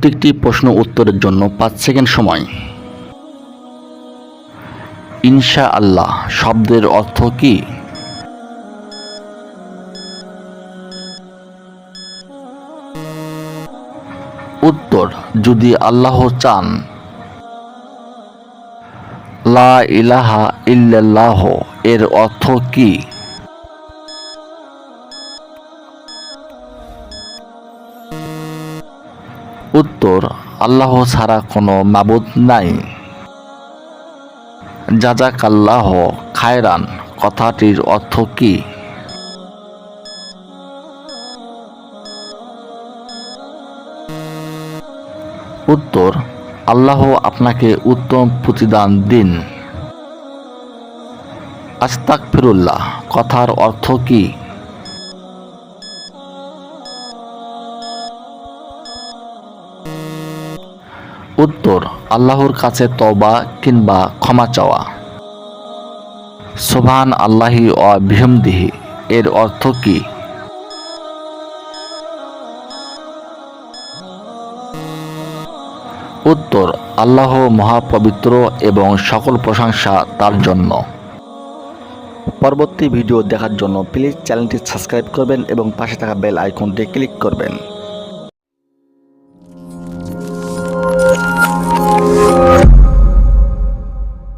প্রত্যেকটি প্রশ্ন উত্তরের জন্য 5 সেকেন্ড সময়। ইনশাআল্লাহ শব্দের অর্থ কী? উত্তর, যদি আল্লাহ চান। লা ইলাহা ইল্লাল্লাহ এর অর্থ কী? উত্তর, আল্লাহ ছাড়া কোনো মাবুদ নাই। জাযাকাল্লাহ খায়রান কথাটির অর্থ কী? উত্তর, আল্লাহ আপনাকে উত্তম প্রতিদান দিন। আস্তাগফিরুল্লাহ কথার অর্থ কী? উত্তর, আল্লাহর কাছে তওবা কিংবা ক্ষমা চাওয়া। সুবহান আল্লাহি ওয়া বিহামদিহি এর অর্থ কী? উত্তর, আল্লাহ মহাপবিত্র এবং সকল প্রশংসা তার জন্য। পরবর্তী ভিডিও দেখার জন্য প্লিজ চ্যানেলটি সাবস্ক্রাইব করবেন এবং পাশে থাকা বেল আইকনটি ক্লিক করবেন।